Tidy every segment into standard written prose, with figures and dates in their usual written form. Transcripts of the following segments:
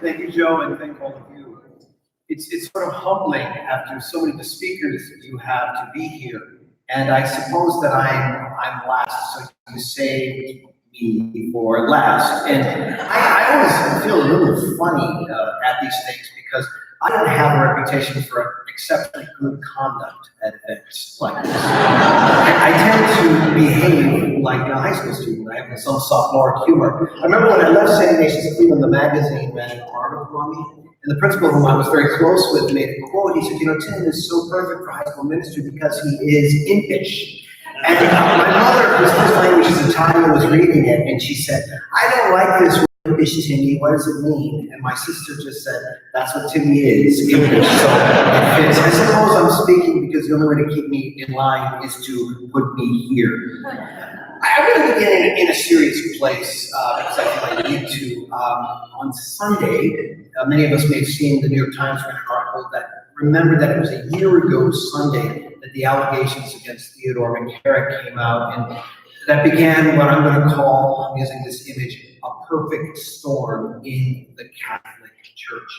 Thank you, Joe, and thank all of you. It's sort of humbling after so many of the speakers that you have to be here. And I suppose that I'm last, so you saved me for last. And I always feel a little funny at these things because I don't have a reputation for exceptionally good conduct at events like this. I tend to behave like a high school student. I have some sophomoric humor. I remember when I left St. Ignatian Cleveland, the magazine ran an article on me, and the principal, whom I was very close with, made a quote. He said, Tim is so perfect for high school ministry because he is impish. And my mother, whose first language is Italian, was reading it, and she said, I don't like this impish, Timmy. What does it mean? And my sister just said, that's what Timmy is, impish. So it fits. I suppose I'm speaking because the only way to keep me in line is to put me here. I really begin in a serious place because I feel I need to. On Sunday, many of us may have seen the New York Times ran an article that remembered that it was a year ago Sunday that the allegations against Theodore McCarrick came out, and that began what I'm going to call, I'm using this image, a perfect storm in the Catholic Church.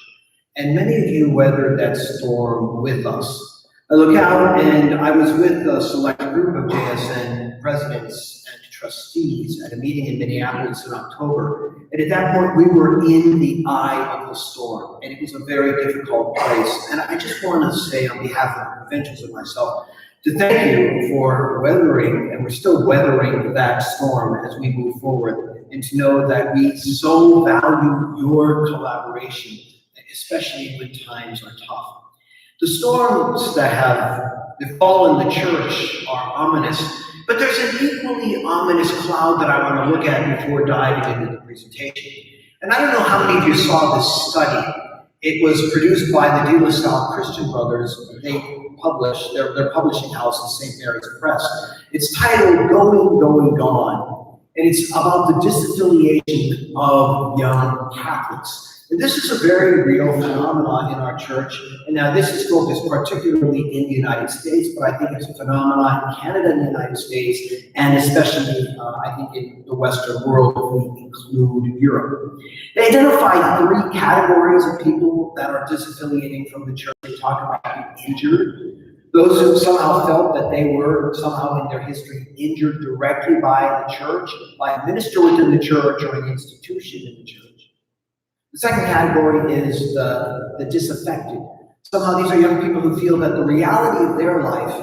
And many of you weathered that storm with us. I look out, and I was with a select group of JSN presidents and trustees at a meeting in Minneapolis in October. And at that point, we were in the eye of the storm, and it was a very difficult place. And I just want to say on behalf of the provincials and myself, to thank you for weathering, and we're still weathering that storm as we move forward, and to know that we so value your collaboration, especially when times are tough. The storms that have befallen the church are ominous, but there's an equally ominous cloud that I want to look at before diving into the presentation. And I don't know how many of you saw this study. It was produced by the De La Salle Christian Brothers. They publish, their publishing house is St. Mary's Press. It's titled Going, Going, Gone. And it's about the disaffiliation of young Catholics. And this is a very real phenomenon in our church. And now this is focused particularly in the United States, but I think it's a phenomenon in Canada and the United States, and especially, I think, in the Western world, if we include Europe. They identify 3 categories of people that are disaffiliating from the church. They talk about being injured, those who somehow felt that they were somehow in their history injured directly by the church, by a minister within the church or an institution in the church. The second category is the disaffected. Somehow these are young people who feel that the reality of their life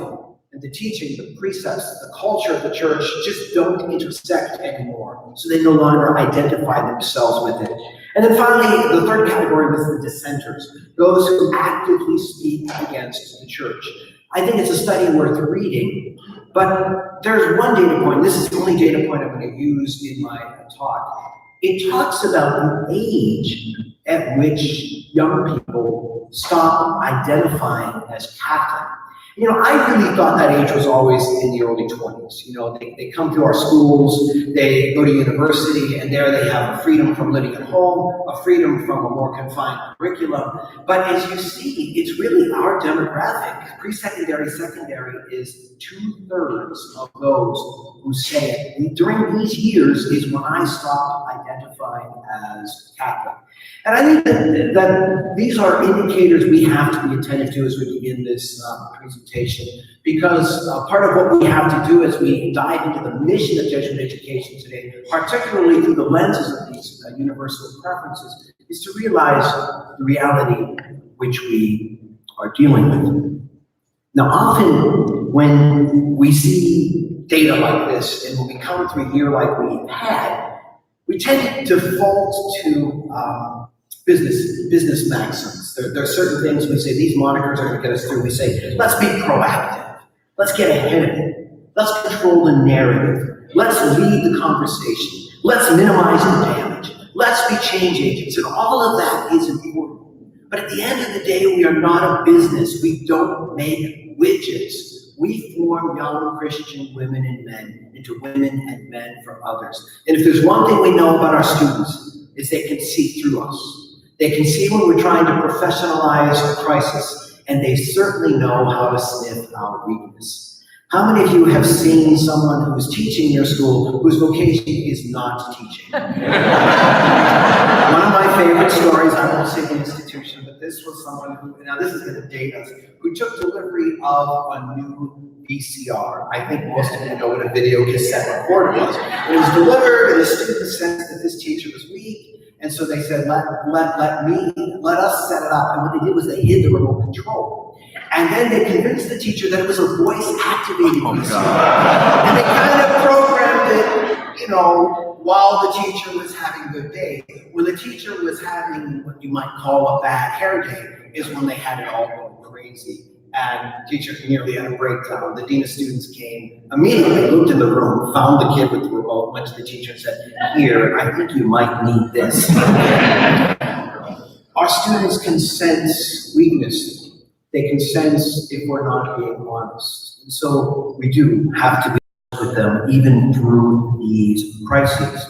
and the teaching, the precepts, the culture of the church just don't intersect anymore. So they no longer identify themselves with it. And then finally, the third category was the dissenters, those who actively speak against the church. I think it's a study worth reading, but there's one data point. This is the only data point I'm going to use in my talk. It talks about the age at which young people stop identifying as Catholic. I really thought that age was always in the early 20s. They come to our schools, they go to university, and there they have a freedom from living at home, a freedom from a more confined curriculum. But as you see, it's really our demographic. Pre-secondary, secondary is 2/3 of those who say it. During these years is when I stopped identifying as Catholic. And I think that these are indicators we have to be attentive to as we begin this presentation, because part of what we have to do as we dive into the mission of Jesuit education today, particularly through the lenses of these universal preferences, is to realize the reality which we are dealing with. Now, often when we see data like this, and when we come through a year like we've had, we tend to default to business maxims. There are certain things we say, these monikers are going to get us through. We say, let's be proactive. Let's get ahead of it. Let's control the narrative. Let's lead the conversation. Let's minimize the damage. Let's be change agents. And all of that is important. But at the end of the day, we are not a business. We don't make widgets. We form young Christian women and men into women and men for others. And if there's one thing we know about our students, is they can see through us. They can see when we're trying to professionalize a crisis, and they certainly know how to sniff our weakness. How many of you have seen someone who's teaching your school whose vocation is not teaching? One of my favorite heard stories, I won't say the institution, but this was someone who, now this is going to date us, who took delivery of a new VCR. I think most of you know what a video cassette recorder was. It was delivered, and the student sensed that this teacher was weak, and so they said, let us set it up. And what they did was they hid the remote control. And then they convinced the teacher that it was a voice-activated VCR. And they kind of programmed it, you know, while the teacher was having a good day. When the teacher was having what you might call a bad hair day is when they had it all go crazy. And the teacher nearly had a breakdown. The dean of students came, immediately looked in the room, found the kid with the remote, went to the teacher and said, "Here, I think you might need this." Our students can sense weakness. They can sense if we're not being honest. And so we do have to be honest with them even through these crises.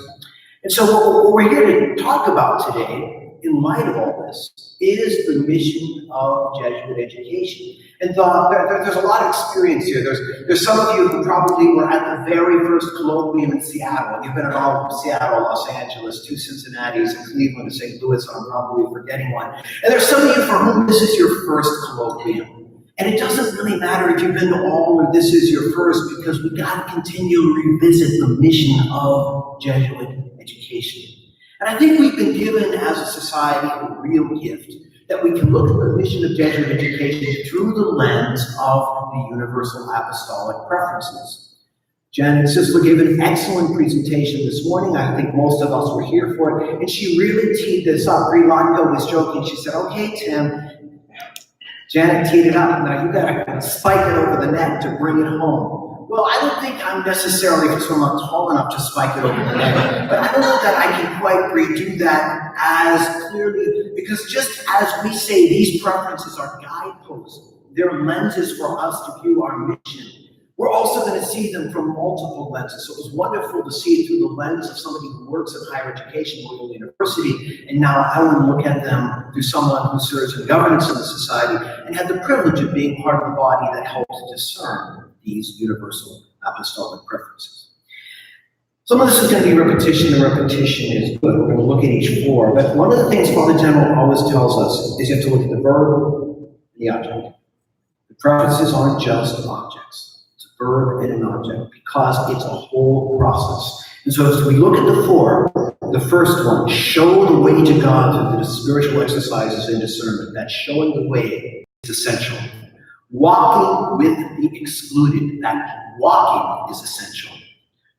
And so what we're here to talk about today, in light of all this, is the mission of Jesuit education. And there's a lot of experience here. There's some of you who probably were at the very first colloquium in Seattle. You've been at all of Seattle, Los Angeles, 2 Cincinnati's, and Cleveland, and St. Louis. I'm probably forgetting one. And there's some of you for whom this is your first colloquium. And it doesn't really matter if you've been to all or this is your first, because we got to continue to revisit the mission of Jesuit education. And I think we've been given as a society a real gift, that we can look at the mission of Jesuit education through the lens of the universal apostolic preferences. Janet Sisler gave an excellent presentation this morning. I think most of us were here for it. And she really teed this up. Brie Lockville was joking. She said, "Okay, Tim, Janet teed it up. Now you gotta spike it over the net to bring it home." Well, I don't think I'm necessarily, because I'm not tall enough to spike it over the net, but I don't know that I can quite redo that as clearly, because just as we say these preferences are guideposts, they're lenses for us to view our mission, we're also going to see them from multiple lenses. So it was wonderful to see it through the lens of somebody who works in higher education, Loyola University, and now I want to look at them through someone who serves in governance in the society and had the privilege of being part of the body that helps discern these universal apostolic preferences. Some of this is going to be repetition, and repetition is good. We're going to look at each 4. But one of the things Father General always tells us is you have to look at the verb and the object. The preferences aren't just objects. It's a verb and an object, because it's a whole process. And so as we look at the 4, the first one, show the way to God through the spiritual exercises and discernment. That showing the way is essential. Walking with the excluded, that walking is essential.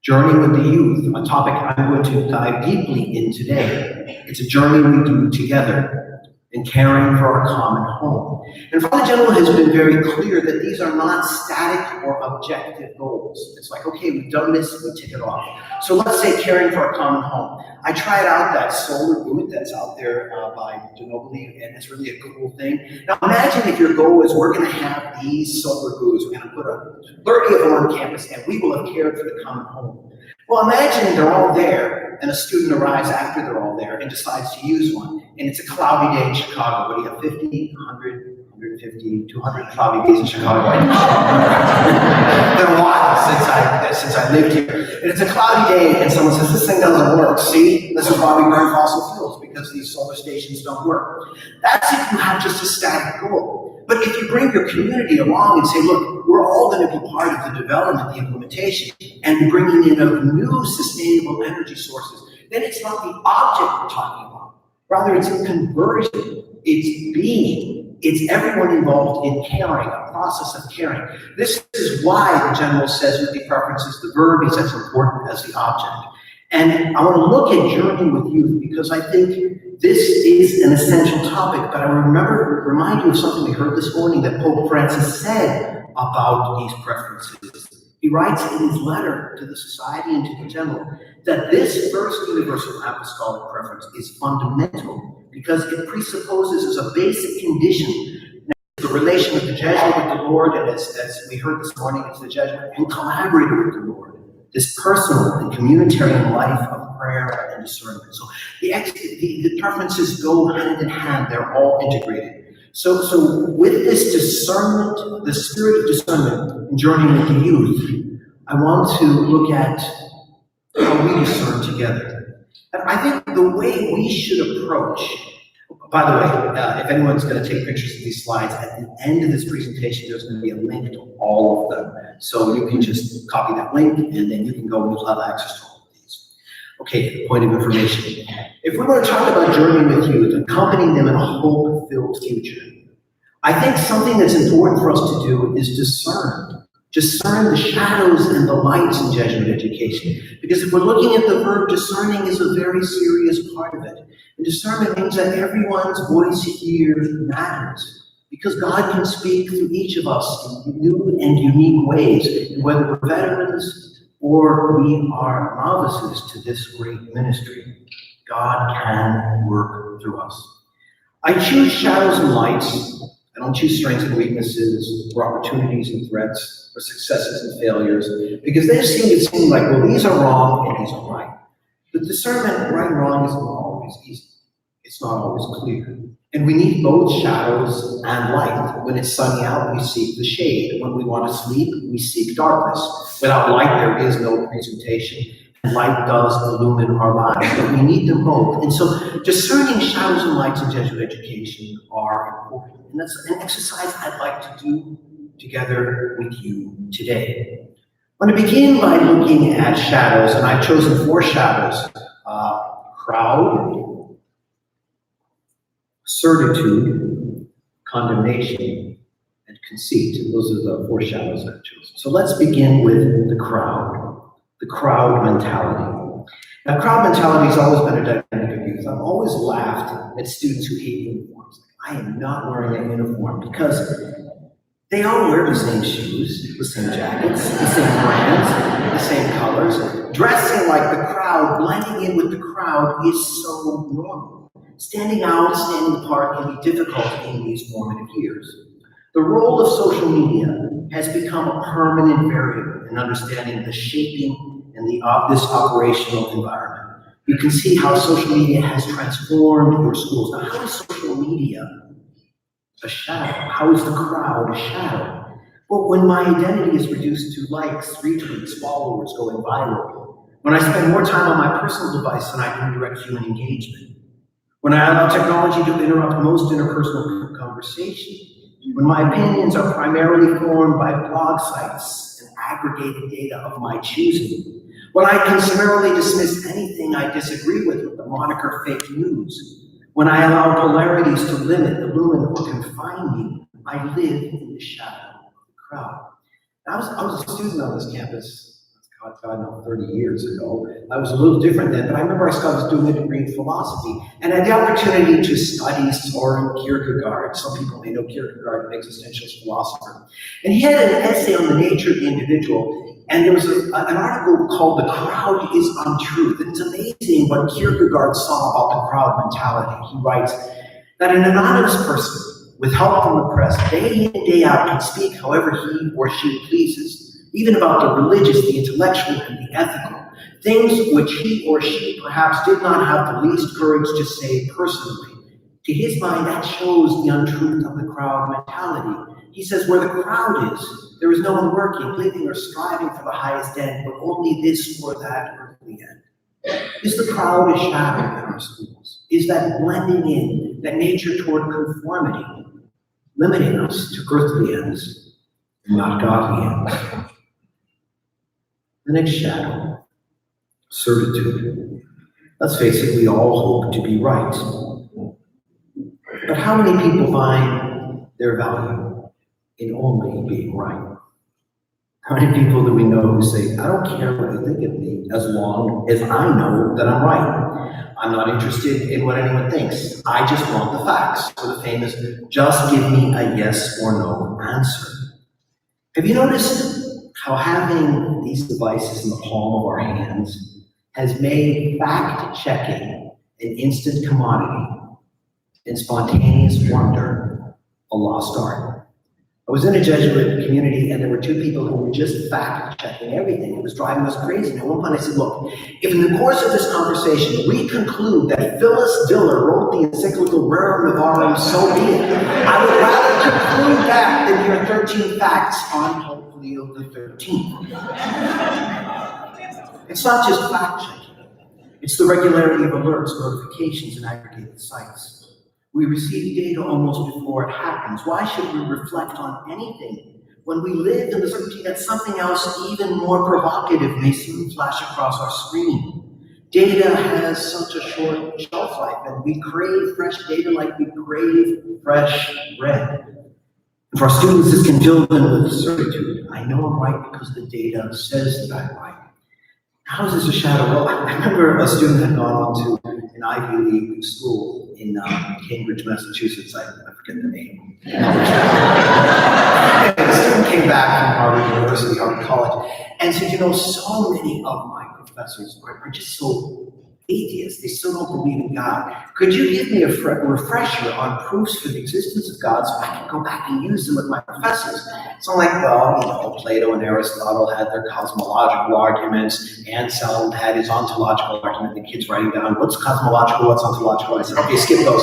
Journey with the youth, a topic I'm going to dive deeply in today. It's a journey we do together in caring for our common home. And Father General has been very clear that these are not static or objective goals. It's like, okay, we've done this, we tick it off. So let's say caring for our common home. I tried out that solar booth that's out there by Denobly, and it's really a cool thing. Now imagine if your goal is we're going to have these solar booths, we're going to put 30 of them on campus, and we will have cared for the common home. Well, imagine they're all there, and a student arrives after they're all there and decides to use one, and it's a cloudy day in Chicago. What do you have, 50, 100, 150, 200 cloudy days in Chicago? It's been a while since I lived here. And it's a cloudy day, and someone says, "This thing doesn't work. See, this is why we burn fossil fuels, because these solar stations don't work." That's if you have just a static goal. But if you bring your community along and say, look, we're all going to be part of the development, the implementation, and bringing in of new sustainable energy sources, then it's not the object we're talking about. Rather, it's a conversion. It's being. It's everyone involved in caring, a process of caring. This is why the General says with the preferences, the verb is as important as the object. And I want to look at journey with youth, because I think this is an essential topic, but I remind you of something we heard this morning that Pope Francis said about these preferences. He writes in his letter to the society and to the General that this first universal apostolic preference is fundamental, because it presupposes as a basic condition the relation of the Jesuit with the Lord, and as we heard this morning, it's the Jesuit and collaborator with the Lord. This personal and communitarian life of prayer and discernment. So the preferences go hand in hand, they're all integrated. So with this discernment, the spirit of discernment and journeying with the youth, I want to look at how we discern together. And I think the way we should approach, by the way, if anyone's going to take pictures of these slides, at the end of this presentation, there's going to be a link to all of them. So you can just copy that link, and then you can go and you'll have access to all of these. Okay, point of information. If we want to talk about journeying with youth, accompanying them in a hope-filled future, I think something that's important for us to do is discern the shadows and the lights in Jesuit education. Because if we're looking at the verb, discerning is a very serious part of it. And discernment means that everyone's voice here matters. Because God can speak through each of us in new and unique ways, whether we're veterans or we are novices to this great ministry. God can work through us. I choose shadows and lights. I don't choose strengths and weaknesses, or opportunities and threats, or successes and failures, because they seem like, well, these are wrong and these are right. But discernment, right and wrong, isn't always easy. It's not always clear. And we need both shadows and light. When it's sunny out, we seek the shade. When we want to sleep, we seek darkness. Without light, there is no presentation. And light does illumine our lives, but we need them both. And so discerning shadows and lights in Jesuit education are important. And that's an exercise I'd like to do together with you today. I'm going to begin by looking at shadows, and I've chosen 4 shadows: crowd, certitude, condemnation, and conceit. Those are the 4 shadows I've chosen. So let's begin with the crowd mentality. Now, crowd mentality has always been a dynamic of youth. I've always laughed at students who hate uniforms. I am not wearing a uniform because they all wear the same shoes, the same jackets, the same brands, the same colors. Dressing like the crowd, blending in with the crowd is so normal. Standing out, standing apart can be difficult in these formative years. The role of social media has become a permanent variable in understanding the shaping and this operational environment. You can see how social media has transformed your schools. Now, how is social media a shadow? How is the crowd a shadow? Well, when my identity is reduced to likes, retweets, followers going viral, when I spend more time on my personal device than I can direct human engagement, when I allow technology to interrupt most interpersonal conversation, when my opinions are primarily formed by blog sites and aggregated data of my choosing, when I can summarily dismiss anything I disagree with the moniker fake news, when I allow polarities to limit, illumine, or confine me, I live in the shadow of the crowd. I was a student on this campus, God, no, 30 years ago. I was a little different then, but I remember I was doing a degree in philosophy, and I had the opportunity to study Soren Kierkegaard. Some people may know Kierkegaard, an existentialist philosopher. And he had an essay on the nature of the individual, and there was an article called "The Crowd is Untruth." And it's amazing what Kierkegaard saw about the crowd mentality. He writes that an anonymous person, with help from the press, day in and day out, can speak however he or she pleases, even about the religious, the intellectual, and the ethical, things which he or she perhaps did not have the least courage to say personally. To his mind, that shows the untruth of the crowd mentality. He says, where the crowd is, there is no one working, living, or striving for the highest end, but only this or that earthly end. Is the crowd a shadow in our schools? Is that blending in, that nature toward conformity, limiting us to earthly ends, and not godly ends? The next shadow, certitude. Let's face it, we all hope to be right. But how many people find their value in only being right? How many people do we know who say, I don't care what you think of me as long as I know that I'm right. I'm not interested in what anyone thinks. I just want the facts. So the famous, just give me a yes or no answer. Have you noticed how having these devices in the palm of our hands has made fact-checking an instant commodity and spontaneous wonder a lost art? I was in a Jesuit community, and there were 2 people who were just fact-checking everything. It was driving us crazy. And at one point I said, look, if in the course of this conversation we conclude that Phyllis Diller wrote the encyclical Rerum Novarum, so be it. I would rather conclude that than your 13 facts on Pope Leo the 13th. It's not just fact-checking. It's the regularity of alerts, notifications, and aggregated sites. We receive data almost before it happens. Why should we reflect on anything when we live in the certainty that something else even more provocative may soon flash across our screen? Data has such a short shelf life, and we crave fresh data like we crave fresh bread. And for our students, this can fill them with certitude. I know I'm right because the data says that I'm right. How is this a shadow? Well, I remember a student had gone on to an Ivy League school in Cambridge, Massachusetts. I forget the name. The student came back from Harvard University, Harvard College, and said, so many of my professors are just so atheists. They still don't believe in God. Could you give me a refresher on proofs for the existence of God so I can go back and use them with my professors? So I'm like, well, Plato and Aristotle had their cosmological arguments. Anselm had his ontological argument. The kids writing down, what's cosmological, what's ontological? I said, okay, skip those.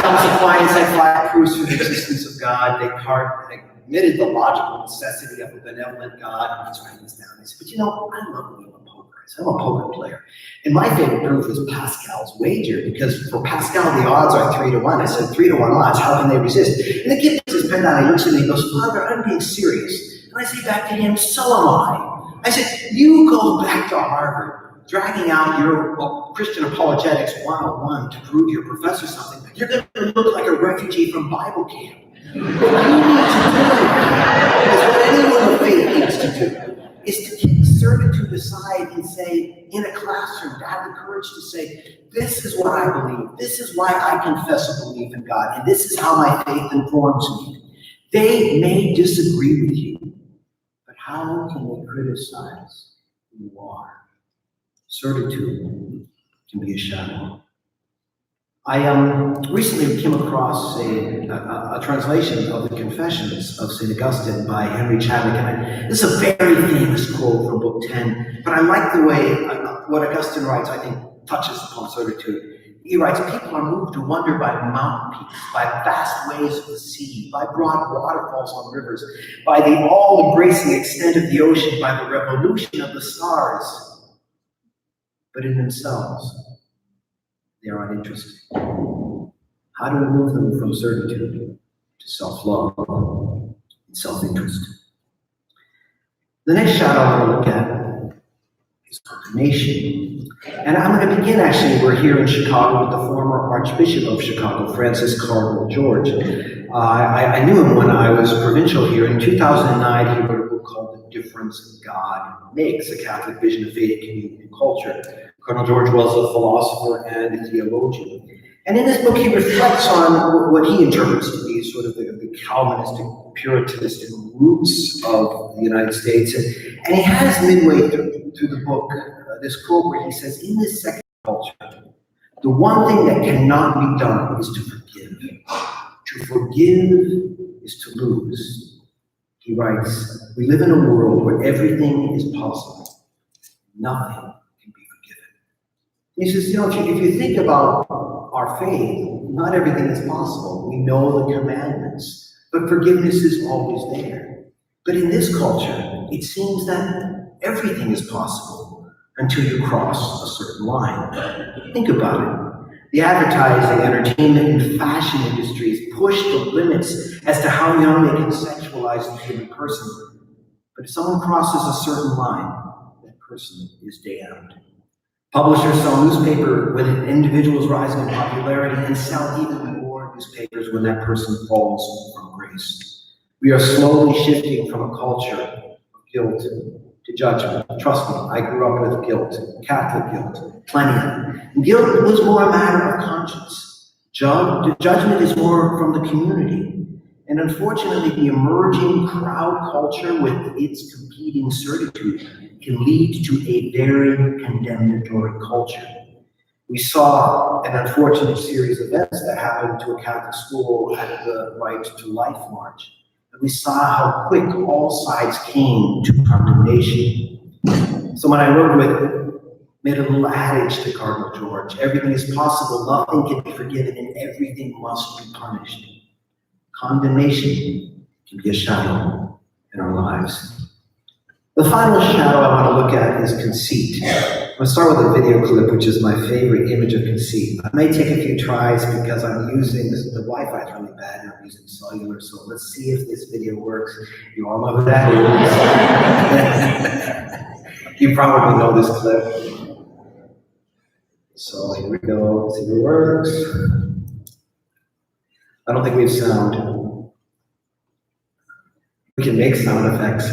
Thomas Aquinas had 5 proofs for the existence of God. Descartes admitted the logical necessity of a benevolent God. And he's writing this down. I said, but I love the poker. I'm a poker player. And my favorite proof is Pascal's wager, because for Pascal, the odds are 3-1. I said, 3-1 odds, how can they resist? And the kid puts his pen down, he looks at me and goes, Father, I'm being serious. And I say back to him, so am I. I said, you go back to Harvard, dragging out your Christian Apologetics 101 to prove your professor something. You're going to look like a refugee from Bible camp. What you need to do is what anyone of faith needs to do. Is to kick certitude aside and say, in a classroom, to have the courage to say, this is what I believe, this is why I confess a belief in God, and this is how my faith informs me. They may disagree with you, but how can they criticize who you are? Certitude can be a shadow. I recently came across a translation of the Confessions of St. Augustine by Henry Chadwick, and this is a very famous quote from Book 10, but I like the way what Augustine writes, I think, touches upon certitude. He writes, people are moved to wonder by mountain peaks, by vast waves of the sea, by broad waterfalls on rivers, by the all-embracing extent of the ocean, by the revolution of the stars. But in themselves, they are uninteresting. How to remove them from certitude to self-love and self-interest? The next shadow I want to look at is condemnation. And I'm going to begin, actually, we're here in Chicago with the former Archbishop of Chicago, Francis Cardinal George. I knew him when I was provincial here. In 2009, he wrote a book called The Difference God Makes, a Catholic Vision of Faith, Community, and Culture. Cardinal George was a philosopher and a theologian. And in this book, he reflects on what he interprets to be sort of the Calvinistic, Puritanistic roots of the United States. And he has midway through the book this quote where he says, in this second culture, the one thing that cannot be done is to forgive. To forgive is to lose. He writes, we live in a world where everything is possible. Nothing can be forgiven. He says, if you think about our faith, not everything is possible. We know the commandments, but forgiveness is always there. But in this culture, it seems that everything is possible until you cross a certain line. Think about it. The advertising, entertainment, and fashion industries push the limits as to how young they can sexualize the human person. But if someone crosses a certain line, that person is damned. Publishers sell newspaper when individuals rise in popularity and sell even more newspapers when that person falls from grace. We are slowly shifting from a culture of guilt to judgment. Trust me, I grew up with guilt, Catholic guilt, plenty of it. And guilt was more a matter of conscience. Judgment is more from the community. And unfortunately, the emerging crowd culture with its competing certitude can lead to a very condemnatory culture. We saw an unfortunate series of events that happened to a Catholic school at the Right to Life March. And we saw how quick all sides came to condemnation. Someone I worked with made a little adage to Cardinal George: everything is possible, nothing can be forgiven, and everything must be punished. Condemnation can be a shadow in our lives. The final shadow I want to look at is conceit. I'm going to start with a video clip, which is my favorite image of conceit. I may take a few tries because I'm using, the Wi-Fi is really bad and I'm using cellular, so let's see if this video works. You all know who that is. You probably know this clip. So here we go, let's see if it works. I don't think we have sound. We can make sound effects.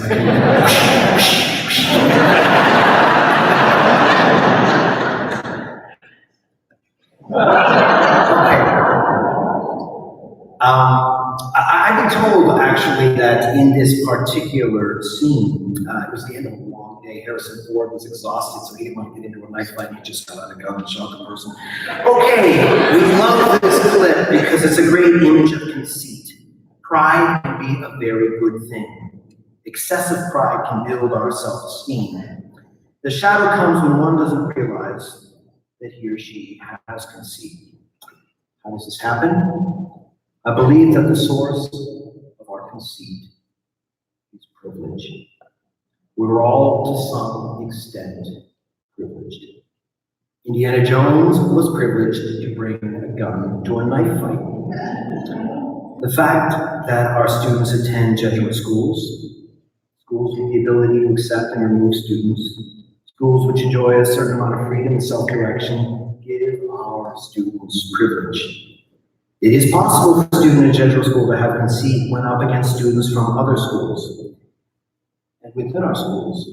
I've been told actually that in this particular scene, it was the end of a long day. Harrison Ford was exhausted, so he didn't want to get into a knife fight. He just got out a gun and shot the person. Okay, we love this clip because it's a great image of conceit. Pride can be a very good thing. Excessive pride can build our self-esteem. The shadow comes when one doesn't realize that he or she has conceit. How does this happen? I believe that the source of our conceit is privilege. We're all, to some extent, privileged. Indiana Jones was privileged to bring a gun to a knife fight. The fact that our students attend Jesuit schools with the ability to accept and remove students, schools which enjoy a certain amount of freedom and self-direction, give our students privilege. It is possible for a student in a Jesuit school to have conceit when up against students from other schools. And within our schools,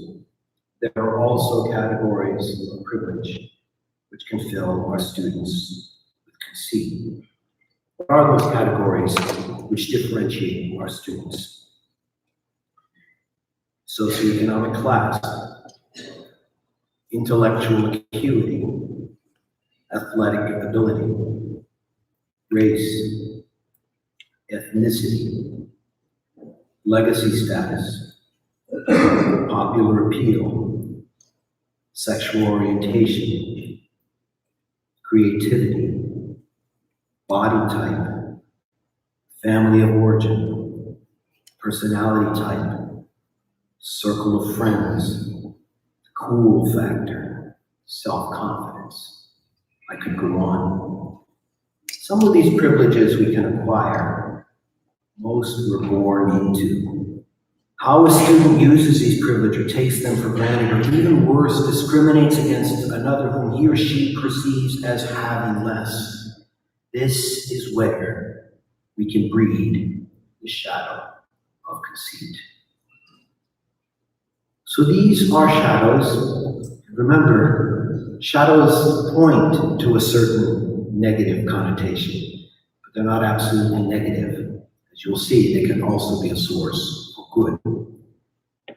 there are also categories of privilege which can fill our students with conceit. What are those categories which differentiate our students? Socioeconomic class, intellectual acuity, athletic ability, race, ethnicity, legacy status, popular appeal, sexual orientation, creativity, body type, family of origin, personality type, circle of friends, cool factor, self-confidence. I could go on. Some of these privileges we can acquire. Most we're born into. How a student uses these privileges or takes them for granted, or even worse, discriminates against another whom he or she perceives as having less. This is where we can breed the shadow of conceit. So these are shadows. Remember, shadows point to a certain negative connotation, but they're not absolutely negative. As you'll see, they can also be a source for good.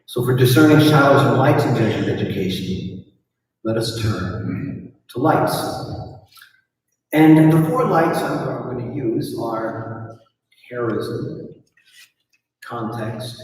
So for discerning shadows and lights in Jesuit education, let us turn to lights. And the four lights I'm going to use are charism, context,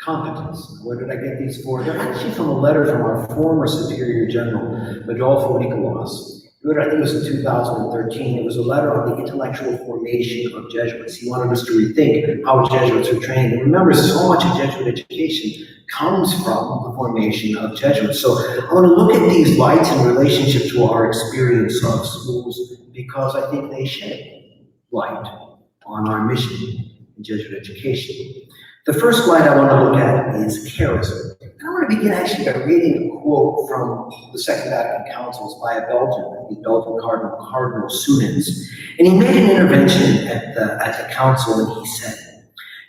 competence. Where did I get these four? They're actually from a letter from our former Superior General, Adolfo Nicolas. He wrote, I think it was in 2013. It was a letter on the intellectual formation of Jesuits. He wanted us to rethink how Jesuits are trained. And remember, so much of Jesuit education comes from the formation of Jesuits. So I want to look at these lights in relationship to our experience of schools, because I think they shed light on our mission in Jesuit education. The first light I want to look at is charism. And I want to begin actually by reading a quote from the Second Vatican Councils by a Belgian, the Belgian Cardinal, Cardinal Sunens. And he made an intervention at the council, and he said,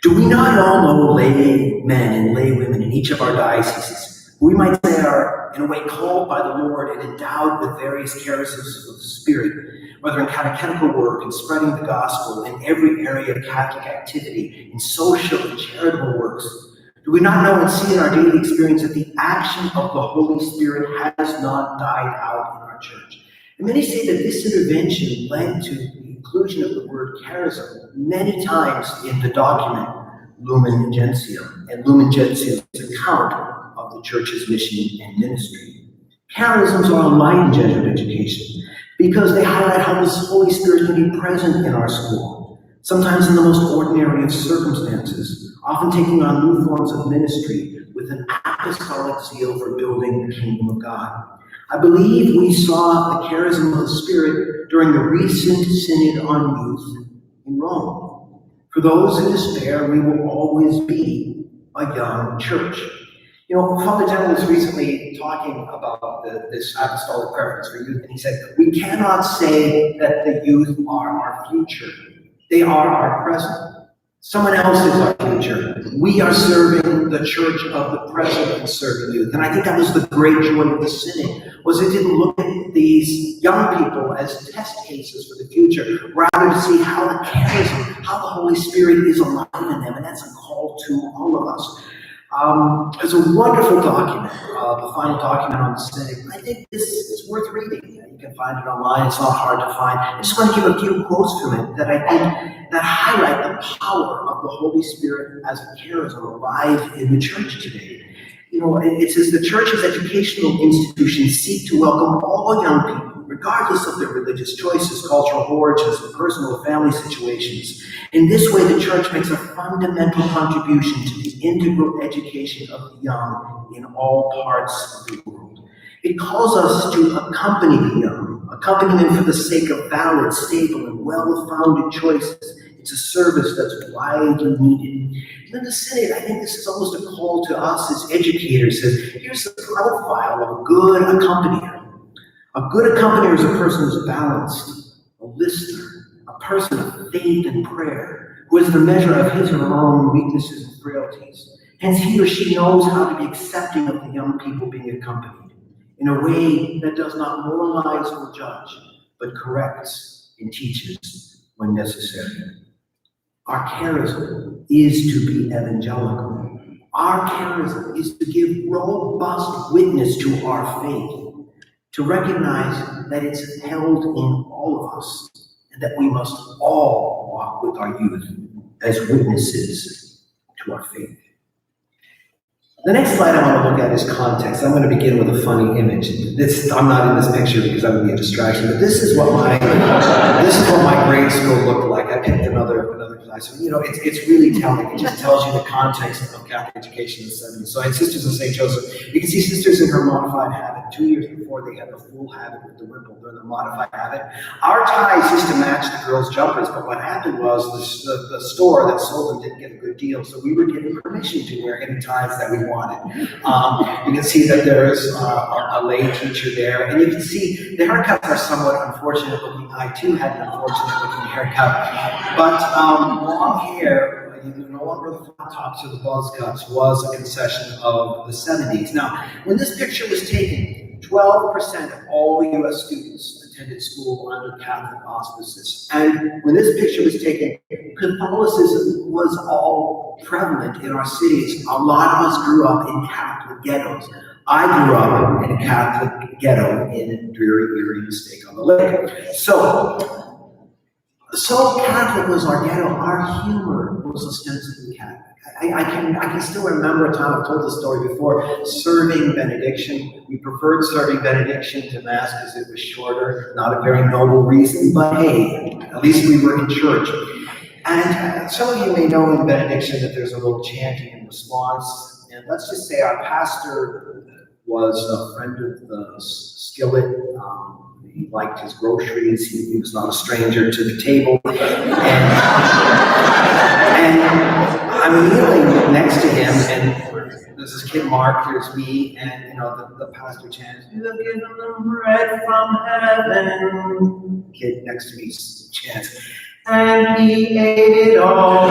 "Do we not all know lay men and lay women in each of our dioceses, who we might say are, in a way, called by the Lord and endowed with various charisms of the Spirit, whether in catechetical work and spreading the gospel, in every area of Catholic activity, in social and charitable works? Do we not know and see in our daily experience that the action of the Holy Spirit has not died out in our church?" And many say that this intervention led to the inclusion of the word charism many times in the document Lumen Gentium, and Lumen Gentium's account of the church's mission and ministry. Charisms are a light in Jesuit education because they highlight how the Holy Spirit can be present in our school. sometimes in the most ordinary of circumstances, often taking on new forms of ministry with an apostolic zeal for building the kingdom of God. I believe we saw the charism of the Spirit during the recent Synod on Youth in Rome. For those who despair, we will always be a young church. You know, Father General was recently talking about this apostolic preference for youth, and he said, we cannot say that the youth are our future. They are our present. Someone else is our future. We are serving the church of the present and serving youth. And I think that was the great joy of the Synod, was it didn't look at these young people as test cases for the future, rather to see how the charism, how the Holy Spirit is alive in them, and that's a call to all of us. It's a wonderful document, the final document on the Synod. I think this is worth reading. You can find it online, it's not hard to find. I just want to give a few quotes from it that I think that highlight the power of the Holy Spirit as a charism alive in the church today. You know, it says the church's educational institutions seek to welcome all young people, regardless of their religious choices, cultural origins, and personal or family situations. In this way, the church makes a fundamental contribution to the integral education of the young in all parts of the world. It calls us to accompany the young, accompany them for the sake of valid, stable, and well-founded choices. It's a service that's widely needed. And in the Synod, I think this is almost a call to us as educators. Says, here's the profile of a good accompanier. A good accompanier is a person who's balanced, a listener, a person of faith and prayer, who is the measure of his or her own weaknesses and frailties. Hence, he or she knows how to be accepting of the young people being accompanied in a way that does not moralize or judge, but corrects and teaches when necessary. Our charism is to be evangelical. Our charism is to give robust witness to our faith, to recognize that it's held in all of us, and that we must all walk with our youth as witnesses to our faith. The next slide I want to look at is context. I'm going to begin with a funny image. I'm not in this picture because that would be a distraction, but this is what my grade school looked like. I picked another class. You know, it's really telling. It just tells you the context of Catholic education in the 70s. So I had Sisters of St. Joseph. You can see sisters in her modified habit. 2 years before, they had the full habit with the wimple. They're the modified habit. Our ties used to match the girls' jumpers, but what happened was the store that sold them didn't get a good deal, so we were given permission to wear any ties that we wanted. You can see that there is a lay teacher there, and you can see the haircuts are somewhat unfortunate looking. I too had an unfortunate looking haircut, but long hair, no longer the flat tops or the buzz cuts, was a concession of the 70s. Now, when this picture was taken, 12% of all U.S. students attended school under Catholic auspices. And when this picture was taken, Catholicism was all prevalent in our cities. A lot of us grew up in Catholic ghettos. I grew up in a Catholic ghetto in dreary, Erie, Mistake on the Lake. So Catholic was our ghetto. Our humor was ostensibly Catholic. I can still remember a time, I've told this story before, serving benediction. We preferred serving benediction to Mass because it was shorter. Not a very noble reason, but hey, at least we were in church. And some of you may know in benediction that there's a little chanting in response. And let's just say our pastor was a friend of the skillet. He liked his groceries. He was not a stranger to the table. And I'm kneeling next to him, and there's this kid Mark, here's me, and the pastor chants, "You have given them bread from heaven." Kid next to me chants, "And he ate it all." I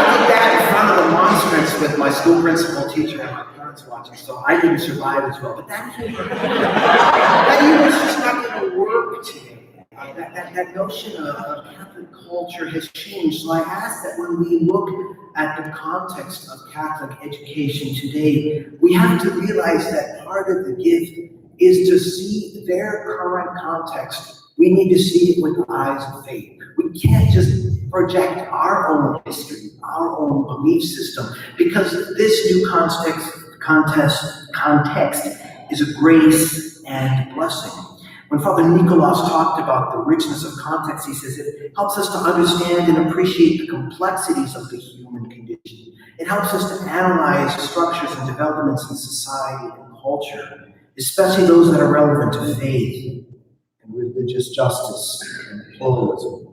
did that in front of the monstrance with my school principal teacher and my parents watching, so I didn't survive as well. But that humor's just not going to work today. That notion of Catholic culture has changed. So I ask that when we look at the context of Catholic education today, we have to realize that part of the gift is to see their current context. We need to see it with the eyes of faith. We can't just project our own history, our own belief system, because this new context is a grace and blessing. When Father Nicholas talked about the richness of context, he says it helps us to understand and appreciate the complexities of the human condition. It helps us to analyze structures and developments in society and culture, especially those that are relevant to faith and religious justice and pluralism.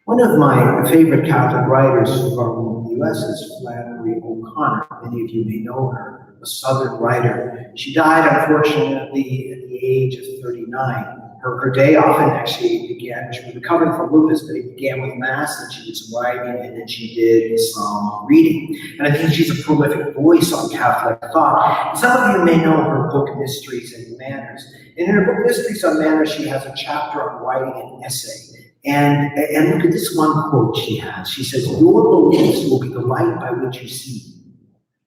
One of my favorite Catholic writers from the U.S. is Flannery O'Connor. Many of you may know her, a Southern writer. She died, unfortunately, at the age of 39. Her day often actually began, she was recovering from lupus, but it began with Mass, and she did some writing, and then she did some reading. And I think she's a prolific voice on Catholic thought. And some of you may know her book, Mysteries and Manners. And in her book, Mysteries and Manners, she has a chapter on writing an essay. And look at this one quote she has. She says, "Your beliefs will be the light by which you see,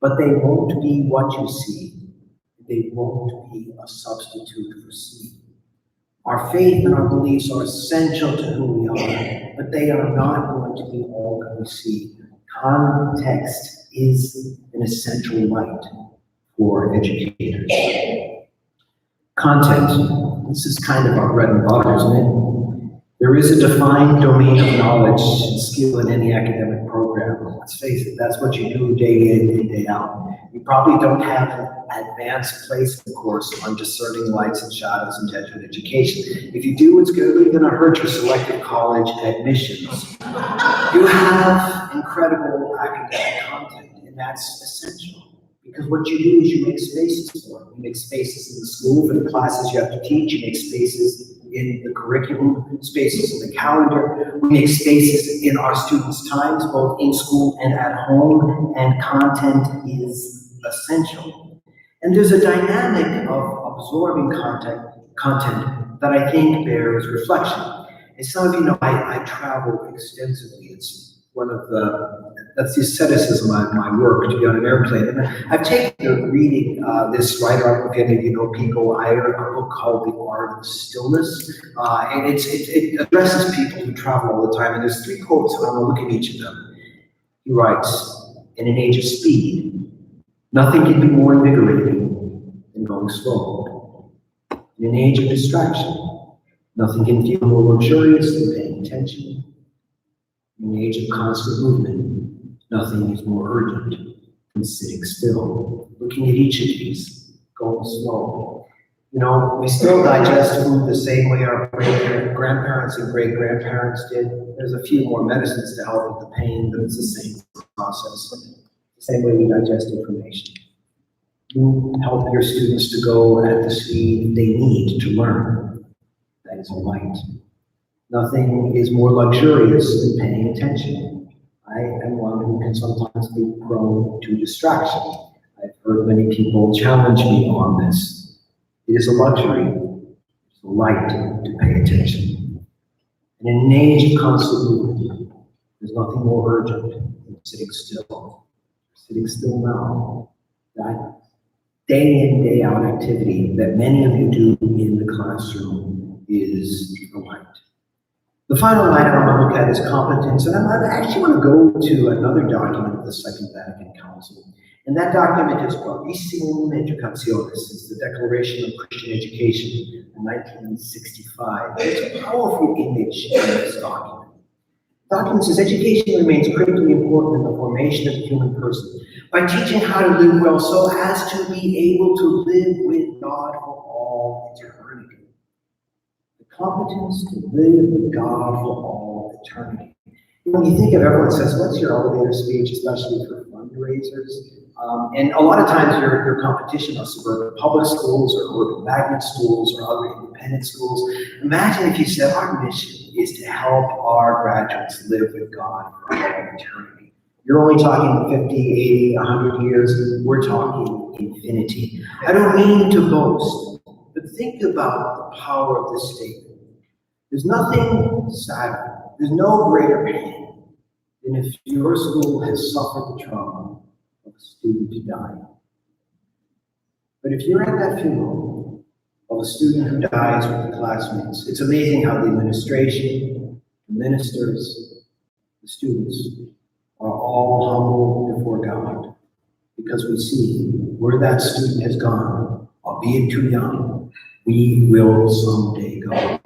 but they won't be what you see. They won't be a substitute for seeing. Our faith and our beliefs are essential to who we are, but they are not going to be all that we see. Context is an essential light for educators." Content, this is kind of our bread and butter, isn't it? There is a defined domain of knowledge and skill in any academic program. Let's face it, that's what you do day in and day out. You probably don't have an advanced placement course on discerning lights and shadows in Jesuit education. If you do, it's really going to hurt your selective college admissions. You have incredible academic content, and that's essential. Because what you do is you make spaces for it. You make spaces in the school for the classes you have to teach. You make spaces in the curriculum, spaces in the calendar. We make spaces in our students' times, both in school and at home, and content is essential. And there's a dynamic of absorbing content that I think bears reflection. As some of you know, I travel extensively. It's one of that's the asceticism of my work, to be on an airplane. And I've taken to reading this writer, I don't know if any of you know Pico Iyer, a book called The Art of Stillness. And it addresses people who travel all the time. And there's 3 quotes, and I'm going to look at each of them. He writes, "In an age of speed, nothing can be more invigorating than going slow. In an age of distraction, nothing can feel more luxurious than paying attention. In an age of constant movement, nothing is more urgent than sitting still." Looking at each of these, going slow. You know, we still digest food the same way our grandparents and great-grandparents did. There's a few more medicines to help with the pain, but it's the same process. The same way we digest information. You help your students to go at the speed they need to learn. That is a light. Nothing is more luxurious than paying attention. I am one who can sometimes be prone to distraction. I've heard many people challenge me on this. It is a luxury, it's a light to pay attention. And in an age of constant movement, there's nothing more urgent than sitting still. Sitting still now. That day in, day out activity that many of you do in the classroom is the light. The final item I want to look at is competence, and I actually want to go to another document of the Second Vatican Council. And that document is Bravissimo Educationis. It's the Declaration of Christian Education in 1965. It's a powerful image in this document. The document says education remains critically important in the formation of the human person by teaching how to live well so as to be able to live with God for all eternity. Competence to live with God for all eternity. When you think of everyone says, "What's your elevator speech?" especially for fundraisers. And a lot of times your competition are suburban public schools or urban magnet schools or other independent schools. Imagine if you said, "Our mission is to help our graduates live with God for all eternity." You're only talking 50, 80, 100 years. We're talking infinity. I don't mean to boast, but think about the power of this statement. There's nothing sadder, there's no greater pain than if your school has suffered the trauma of a student dying. But if you're at that funeral of a student who dies with the classmates, it's amazing how the administration, the ministers, the students are all humble before God, because we see where that student has gone, albeit too young, we will someday go.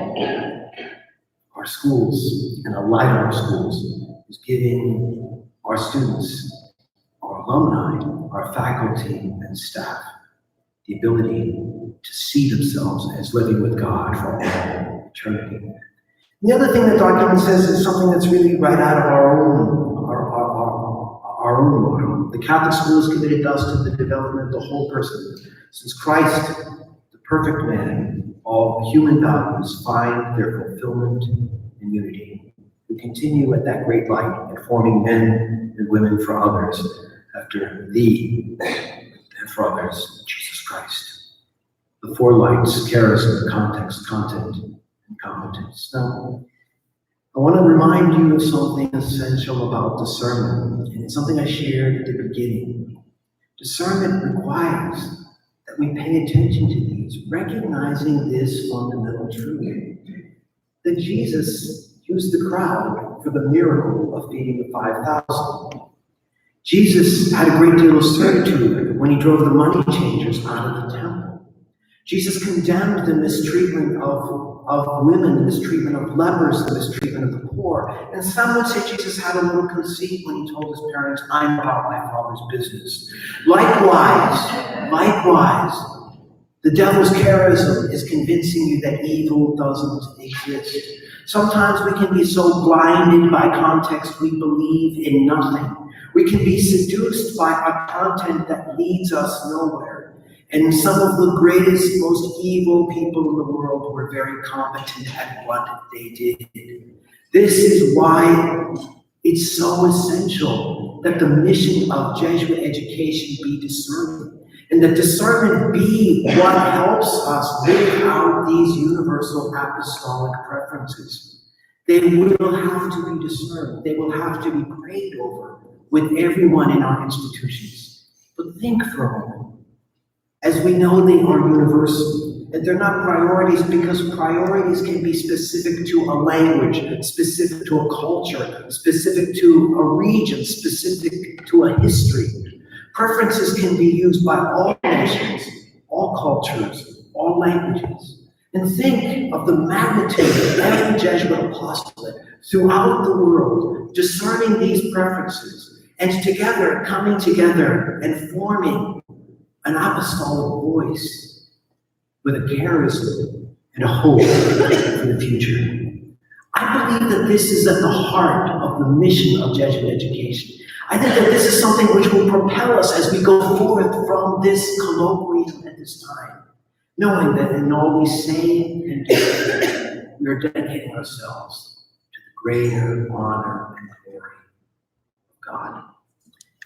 Our schools and a light of our schools is giving our students, our alumni, our faculty and staff the ability to see themselves as living with God for all eternity. The other thing that document says is something that's really right out of our own motto. The Catholic school is committed thus to the development of the whole person, since Christ, the perfect man, all human values find their fulfillment in unity. We continue at that great light in forming men and women for others after thee and for others, Jesus Christ. The four lights: charism, context, content, and competence. Now, I want to remind you of something essential about discernment, and it's something I shared at the beginning. Discernment requires that we pay attention to these, recognizing this fundamental truth, that Jesus used the crowd for the miracle of feeding the 5,000. Jesus had a great deal of certitude when he drove the money changers out of the temple. Jesus condemned the mistreatment of women, the mistreatment of lepers, the mistreatment of the poor. And some would say Jesus had a little conceit when he told his parents, I'm about my Father's business. Likewise, the devil's charism is convincing you that evil doesn't exist. Sometimes we can be so blinded by context we believe in nothing. We can be seduced by a content that leads us nowhere. And some of the greatest, most evil people in the world were very competent at what they did. This is why it's so essential that the mission of Jesuit education be discernment. And that discernment be what helps us live out these universal apostolic preferences. They will have to be discerned. They will have to be prayed over with everyone in our institutions. But think for a moment. As we know, they are universal, that they're not priorities because priorities can be specific to a language, specific to a culture, specific to a region, specific to a history. Preferences can be used by all nations, all cultures, all languages. And think of the magnitude of every Jesuit apostolate throughout the world, discerning these preferences, and together, coming together and forming an apostolic voice with a charism and a hope for the future. I believe that this is at the heart of the mission of Jesuit education. I think that this is something which will propel us as we go forth from this colloquium at this time, knowing that in all we say and do, we are dedicating ourselves to the greater honor and glory of God.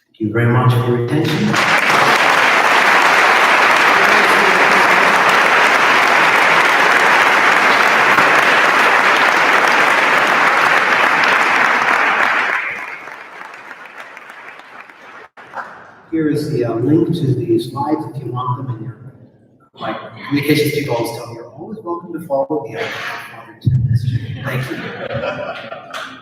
Thank you very much for your attention. Here is the link to the slides if you want them in your, like communications people always tell me, you're always welcome to follow the other. Thank you.